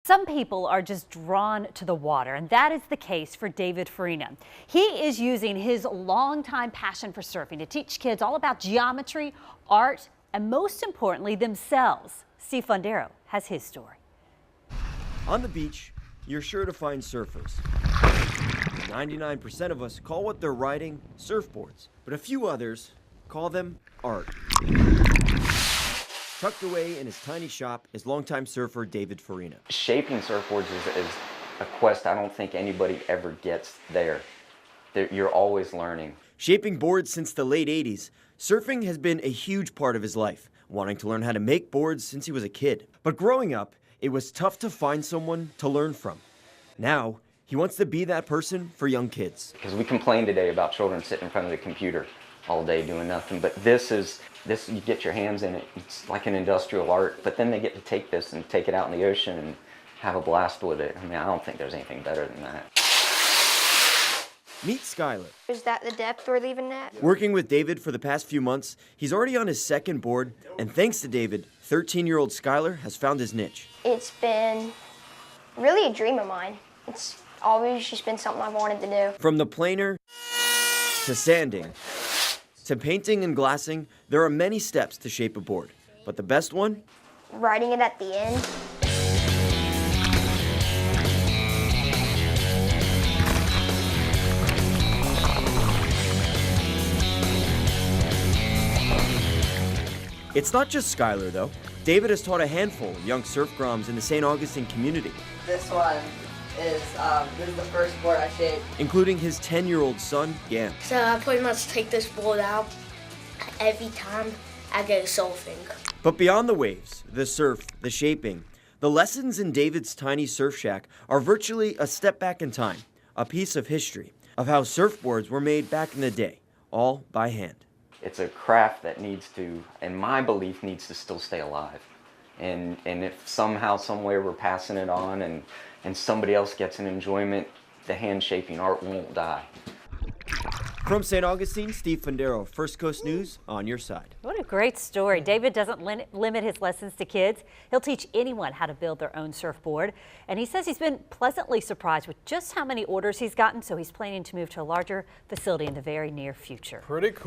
Some people are just drawn to the water, and that is the case for David Farina. He is using his longtime passion for surfing to teach kids all about geometry, art, and most importantly, themselves. Steve Fundero has his story. On the beach, you're sure to find surfers. 99% of us call what they're riding surfboards, but a few others call them art. Tucked away in his tiny shop is longtime surfer David Farina. Shaping surfboards is a quest I don't think anybody ever gets there. You're always learning. Shaping boards since the late 80s, surfing has been a huge part of his life, wanting to learn how to make boards since he was a kid. But growing up, it was tough to find someone to learn from. Now, he wants to be that person for young kids. Because we complain today about children sitting in front of the computer all day doing nothing, but this, you get your hands in it, it's like an industrial art, but then they get to take this and take it out in the ocean and have a blast with it. I mean, I don't think there's anything better than that. Meet Skylar. Is that the depth we're leaving at? Working with David for the past few months, he's already on his second board, and thanks to David, 13-year-old Skylar has found his niche. It's been really a dream of mine. It's always just been something I've wanted to do. From the planer to sanding to painting and glassing, there are many steps to shape a board. But the best one? Writing it at the end. It's not just Skylar, though. David has taught a handful of young surf groms in the St. Augustine community. This one is the first board I shaped. Including his 10-year-old son, Gam. So I pretty much take this board out every time I go surfing. But beyond the waves, the surf, the shaping, the lessons in David's tiny surf shack are virtually a step back in time, a piece of history of how surfboards were made back in the day, all by hand. It's a craft that needs to, in my belief, needs to still stay alive. And if somehow, somewhere we're passing it on and somebody else gets an enjoyment, the hand shaping art won't die. From St. Augustine, Steve Fundero, First Coast News, on your side. What a great story. David doesn't limit his lessons to kids. He'll teach anyone how to build their own surfboard. And he says he's been pleasantly surprised with just how many orders he's gotten, so he's planning to move to a larger facility in the very near future. Pretty cool.